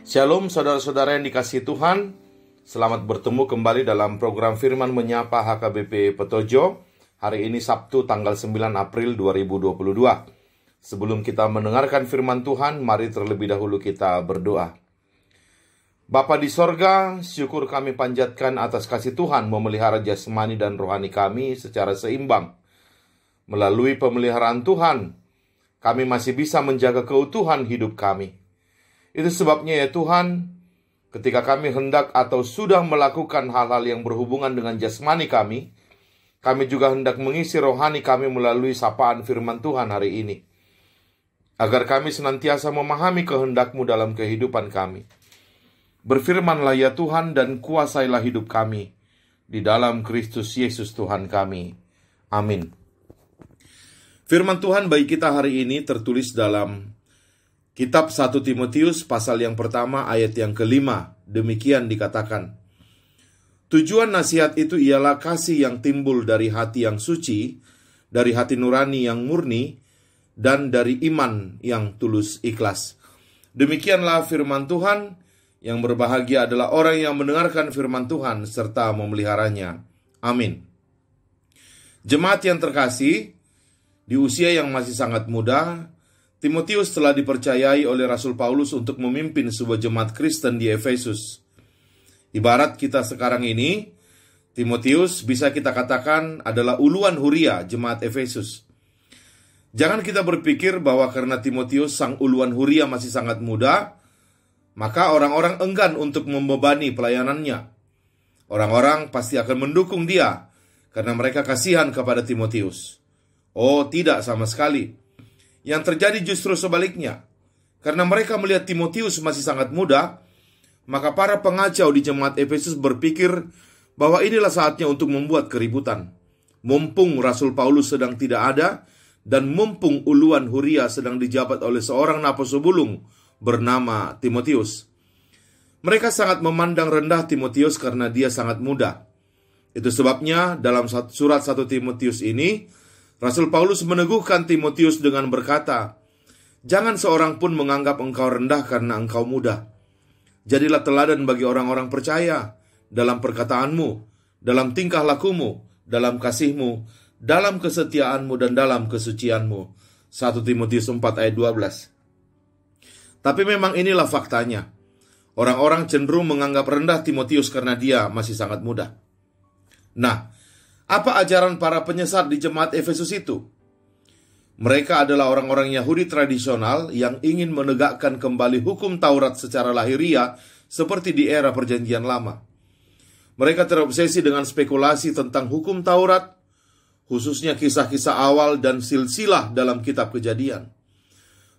Shalom saudara-saudara yang dikasihi Tuhan. Selamat bertemu kembali dalam program Firman Menyapa HKBP Petojo. Hari ini Sabtu tanggal 9 April 2022. Sebelum kita mendengarkan firman Tuhan, mari terlebih dahulu kita berdoa. Bapa di sorga, syukur kami panjatkan atas kasih Tuhan memelihara jasmani dan rohani kami secara seimbang. Melalui pemeliharaan Tuhan, kami masih bisa menjaga keutuhan hidup kami. Itu sebabnya ya Tuhan, ketika kami hendak atau sudah melakukan hal-hal yang berhubungan dengan jasmani kami juga hendak mengisi rohani kami melalui sapaan firman Tuhan hari ini. Agar kami senantiasa memahami kehendak-Mu dalam kehidupan kami. Berfirmanlah ya Tuhan dan kuasailah hidup kami. Di dalam Kristus Yesus Tuhan kami. Amin. Firman Tuhan bagi kita hari ini tertulis dalam Kitab 1 Timotius pasal yang pertama ayat yang kelima. Demikian dikatakan, tujuan nasihat itu ialah kasih yang timbul dari hati yang suci, dari hati nurani yang murni, dan dari iman yang tulus ikhlas. Demikianlah firman Tuhan. Yang berbahagia adalah orang yang mendengarkan firman Tuhan serta memeliharanya. Amin. Jemaat yang terkasih, di usia yang masih sangat muda, Timotius telah dipercayai oleh Rasul Paulus untuk memimpin sebuah jemaat Kristen di Efesus. Ibarat kita sekarang ini, Timotius bisa kita katakan adalah uluan huria jemaat Efesus. Jangan kita berpikir bahwa karena Timotius sang uluan huria masih sangat muda, maka orang-orang enggan untuk membebani pelayanannya. Orang-orang pasti akan mendukung dia karena mereka kasihan kepada Timotius. Oh, tidak sama sekali. Yang terjadi justru sebaliknya. Karena mereka melihat Timotius masih sangat muda, maka para pengacau di jemaat Efesus berpikir bahwa inilah saatnya untuk membuat keributan. Mumpung Rasul Paulus sedang tidak ada, dan mumpung uluan huria sedang dijabat oleh seorang naposo bulung bernama Timotius. Mereka sangat memandang rendah Timotius karena dia sangat muda. Itu sebabnya dalam surat 1 Timotius ini, Rasul Paulus meneguhkan Timotius dengan berkata, jangan seorang pun menganggap engkau rendah karena engkau muda. Jadilah teladan bagi orang-orang percaya dalam perkataanmu, dalam tingkah lakumu, dalam kasihmu, dalam kesetiaanmu, dan dalam kesucianmu. 1 Timotius 4 ayat 12. Tapi memang inilah faktanya. Orang-orang cenderung menganggap rendah Timotius karena dia masih sangat muda. Nah, apa ajaran para penyesat di jemaat Efesus itu? Mereka adalah orang-orang Yahudi tradisional yang ingin menegakkan kembali hukum Taurat secara lahiriah seperti di era Perjanjian Lama. Mereka terobsesi dengan spekulasi tentang hukum Taurat, khususnya kisah-kisah awal dan silsilah dalam kitab Kejadian.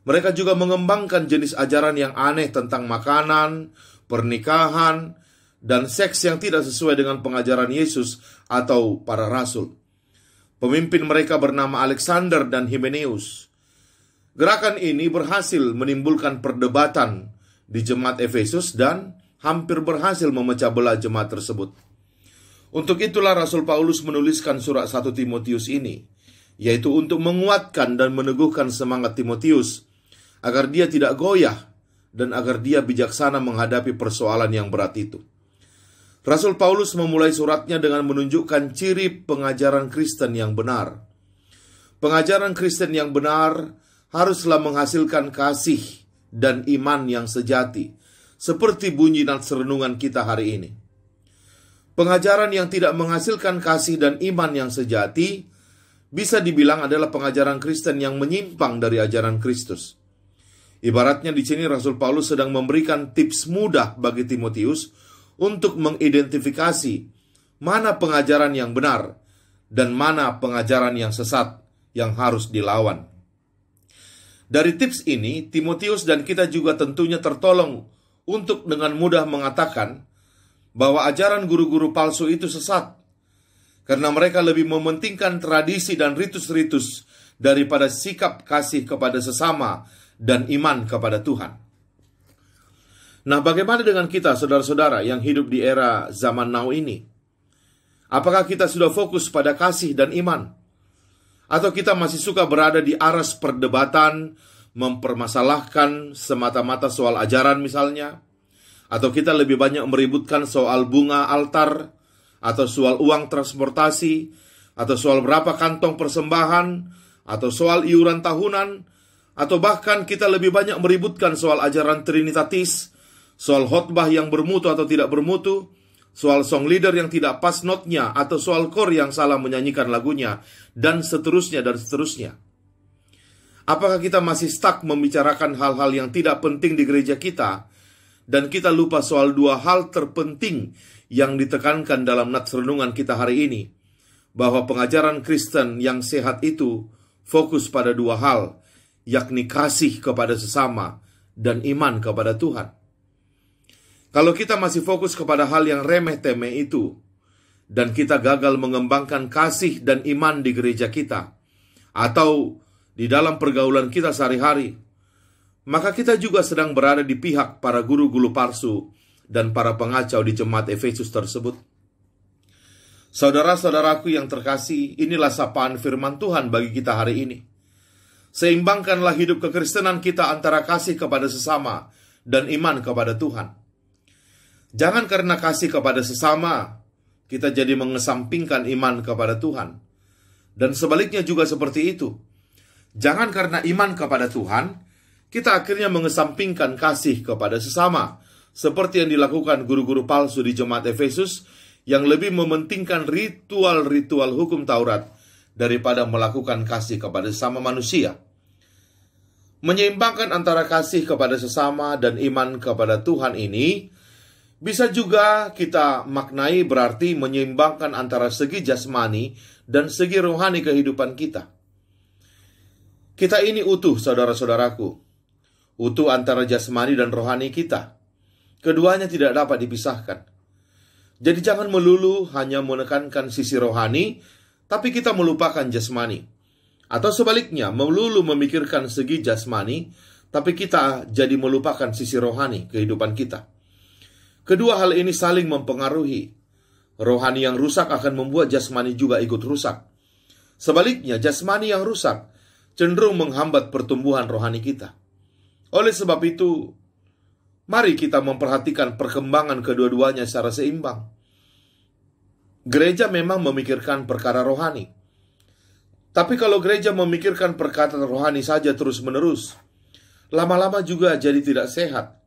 Mereka juga mengembangkan jenis ajaran yang aneh tentang makanan, pernikahan, dan seks yang tidak sesuai dengan pengajaran Yesus atau para rasul. Pemimpin mereka bernama Alexander dan Hymenaeus. Gerakan ini berhasil menimbulkan perdebatan di jemaat Efesus dan hampir berhasil memecah belah jemaat tersebut. Untuk itulah Rasul Paulus menuliskan surat 1 Timotius ini, yaitu untuk menguatkan dan meneguhkan semangat Timotius agar dia tidak goyah dan agar dia bijaksana menghadapi persoalan yang berat itu. Rasul Paulus memulai suratnya dengan menunjukkan ciri pengajaran Kristen yang benar. Pengajaran Kristen yang benar haruslah menghasilkan kasih dan iman yang sejati, seperti bunyi nats renungan kita hari ini. Pengajaran yang tidak menghasilkan kasih dan iman yang sejati bisa dibilang adalah pengajaran Kristen yang menyimpang dari ajaran Kristus. Ibaratnya di sini Rasul Paulus sedang memberikan tips mudah bagi Timotius untuk mengidentifikasi mana pengajaran yang benar dan mana pengajaran yang sesat yang harus dilawan. Dari tips ini, Timotius dan kita juga tentunya tertolong untuk dengan mudah mengatakan bahwa ajaran guru-guru palsu itu sesat, karena mereka lebih mementingkan tradisi dan ritus-ritus daripada sikap kasih kepada sesama dan iman kepada Tuhan. Nah, bagaimana dengan kita, saudara-saudara, yang hidup di era zaman now ini? Apakah kita sudah fokus pada kasih dan iman? Atau kita masih suka berada di aras perdebatan, mempermasalahkan semata-mata soal ajaran misalnya, Atau kita lebih banyak meributkan soal bunga altar, atau soal uang transportasi, atau soal berapa kantong persembahan, atau soal iuran tahunan, atau bahkan kita lebih banyak meributkan soal ajaran trinitatis, soal khotbah yang bermutu atau tidak bermutu, soal song leader yang tidak pas notnya, atau soal kor yang salah menyanyikan lagunya, dan seterusnya dan seterusnya. Apakah kita masih stuck membicarakan hal-hal yang tidak penting di gereja kita, dan kita lupa soal dua hal terpenting yang ditekankan dalam nats renungan kita hari ini, bahwa pengajaran Kristen yang sehat itu fokus pada dua hal, yakni kasih kepada sesama dan iman kepada Tuhan. Kalau kita masih fokus kepada hal yang remeh-temeh itu, dan kita gagal mengembangkan kasih dan iman di gereja kita, atau di dalam pergaulan kita sehari-hari, maka kita juga sedang berada di pihak para guru-guru palsu dan para pengacau di jemaat Efesus tersebut. Saudara-saudaraku yang terkasih, inilah sapaan firman Tuhan bagi kita hari ini. Seimbangkanlah hidup kekristenan kita antara kasih kepada sesama dan iman kepada Tuhan. Jangan karena kasih kepada sesama, kita jadi mengesampingkan iman kepada Tuhan. Dan sebaliknya juga seperti itu. Jangan karena iman kepada Tuhan, kita akhirnya mengesampingkan kasih kepada sesama, seperti yang dilakukan guru-guru palsu di jemaat Efesus yang lebih mementingkan ritual-ritual hukum Taurat daripada melakukan kasih kepada sesama manusia. Menyeimbangkan antara kasih kepada sesama dan iman kepada Tuhan ini bisa juga kita maknai berarti menyeimbangkan antara segi jasmani dan segi rohani kehidupan kita. Kita ini utuh, saudara-saudaraku. Utuh antara jasmani dan rohani kita. Keduanya tidak dapat dipisahkan. Jadi jangan melulu hanya menekankan sisi rohani, tapi kita melupakan jasmani. Atau sebaliknya, melulu memikirkan segi jasmani, tapi kita jadi melupakan sisi rohani kehidupan kita. Kedua hal ini saling mempengaruhi. Rohani yang rusak akan membuat jasmani juga ikut rusak. Sebaliknya, jasmani yang rusak cenderung menghambat pertumbuhan rohani kita. Oleh sebab itu, mari kita memperhatikan perkembangan kedua-duanya secara seimbang. Gereja memang memikirkan perkara rohani. Tapi kalau gereja memikirkan perkara rohani saja terus-menerus, lama-lama juga jadi tidak sehat.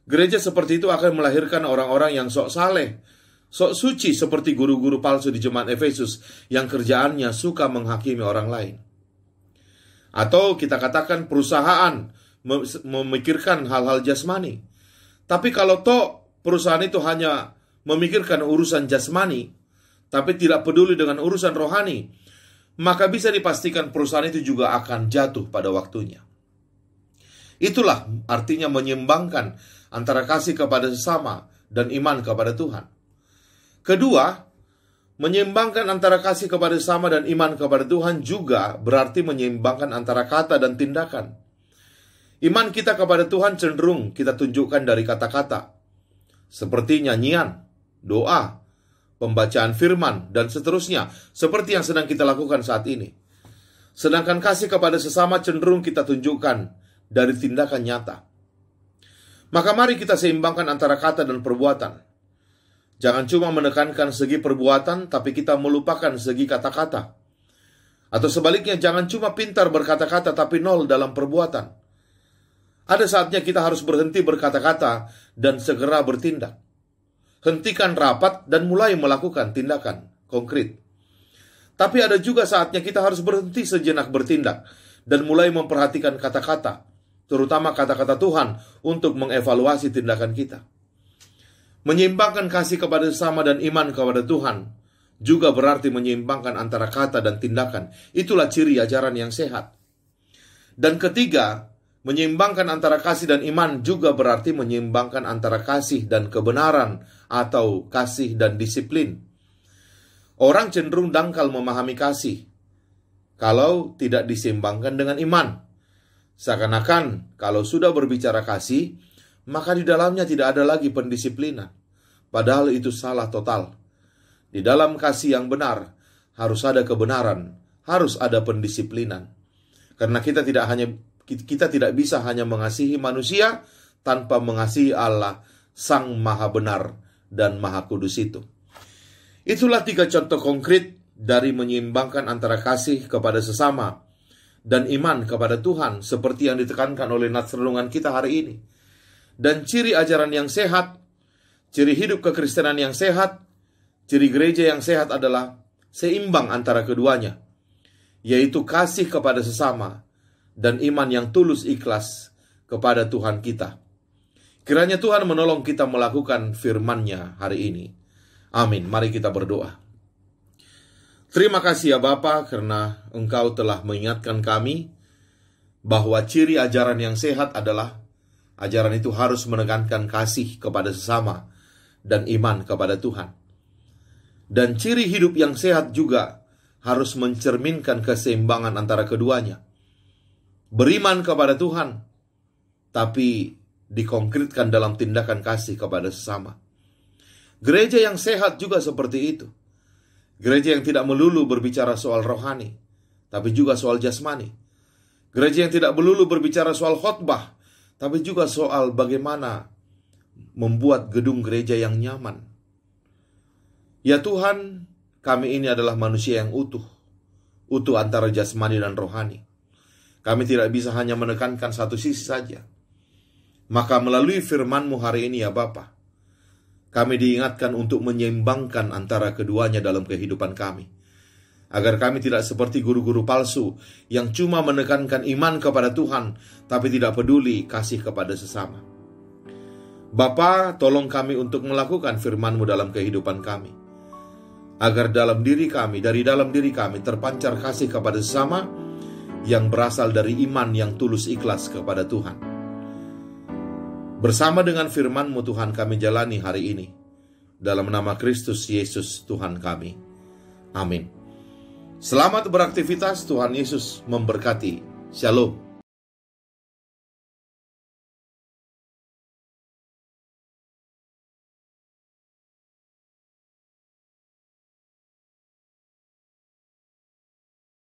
Gereja seperti itu akan melahirkan orang-orang yang sok saleh, sok suci seperti guru-guru palsu di jemaat Efesus yang kerjaannya suka menghakimi orang lain. Atau kita katakan perusahaan memikirkan hal-hal jasmani. Tapi kalau perusahaan itu hanya memikirkan urusan jasmani, tapi tidak peduli dengan urusan rohani, maka bisa dipastikan perusahaan itu juga akan jatuh pada waktunya. Itulah artinya menyeimbangkan antara kasih kepada sesama dan iman kepada Tuhan. Kedua, menyeimbangkan antara kasih kepada sesama dan iman kepada Tuhan juga berarti menyeimbangkan antara kata dan tindakan. Iman kita kepada Tuhan cenderung kita tunjukkan dari kata-kata, seperti nyanyian, doa, pembacaan firman, dan seterusnya, seperti yang sedang kita lakukan saat ini. Sedangkan kasih kepada sesama cenderung kita tunjukkan dari tindakan nyata. Maka mari kita seimbangkan antara kata dan perbuatan. Jangan cuma menekankan segi perbuatan, tapi kita melupakan segi kata-kata. Atau sebaliknya, jangan cuma pintar berkata-kata, tapi nol dalam perbuatan. Ada saatnya kita harus berhenti berkata-kata dan segera bertindak. Hentikan rapat dan mulai melakukan tindakan konkret. Tapi ada juga saatnya kita harus berhenti sejenak bertindak dan mulai memperhatikan kata-kata, terutama kata-kata Tuhan untuk mengevaluasi tindakan kita. Menyeimbangkan kasih kepada sesama dan iman kepada Tuhan juga berarti menyeimbangkan antara kata dan tindakan. Itulah ciri ajaran yang sehat. Dan ketiga, menyeimbangkan antara kasih dan iman juga berarti menyeimbangkan antara kasih dan kebenaran atau kasih dan disiplin. Orang cenderung dangkal memahami kasih kalau tidak diseimbangkan dengan iman. Seakan-akan kalau sudah berbicara kasih, maka di dalamnya tidak ada lagi pendisiplinan. Padahal itu salah total. Di dalam kasih yang benar harus ada kebenaran, harus ada pendisiplinan. Karena kita tidak bisa hanya mengasihi manusia tanpa mengasihi Allah, Sang Maha Benar dan Maha Kudus itu. Itulah 3 contoh konkret dari menyeimbangkan antara kasih kepada sesama dan iman kepada Tuhan, seperti yang ditekankan oleh nats renungan kita hari ini. Dan ciri ajaran yang sehat, ciri hidup kekristenan yang sehat, ciri gereja yang sehat adalah seimbang antara keduanya, yaitu kasih kepada sesama dan iman yang tulus ikhlas kepada Tuhan kita. Kiranya Tuhan menolong kita melakukan firman-Nya hari ini. Amin. Mari kita berdoa. Terima kasih ya Bapa, karena Engkau telah mengingatkan kami bahwa ciri ajaran yang sehat adalah ajaran itu harus menekankan kasih kepada sesama dan iman kepada Tuhan. Dan ciri hidup yang sehat juga harus mencerminkan keseimbangan antara keduanya. Beriman kepada Tuhan, tapi dikonkretkan dalam tindakan kasih kepada sesama. Gereja yang sehat juga seperti itu. Gereja yang tidak melulu berbicara soal rohani, tapi juga soal jasmani. Gereja yang tidak melulu berbicara soal khotbah, tapi juga soal bagaimana membuat gedung gereja yang nyaman. Ya Tuhan, kami ini adalah manusia yang utuh antara jasmani dan rohani. Kami tidak bisa hanya menekankan satu sisi saja. Maka melalui firman-Mu hari ini ya Bapa, kami diingatkan untuk menyeimbangkan antara keduanya dalam kehidupan kami. Agar kami tidak seperti guru-guru palsu yang cuma menekankan iman kepada Tuhan, tapi tidak peduli kasih kepada sesama. Bapa, tolong kami untuk melakukan firman-Mu dalam kehidupan kami. Agar dari dalam diri kami terpancar kasih kepada sesama yang berasal dari iman yang tulus ikhlas kepada Tuhan. Bersama dengan firman-Mu Tuhan kami jalani hari ini. Dalam nama Kristus Yesus Tuhan kami. Amin. Selamat beraktivitas, Tuhan Yesus memberkati. Shalom.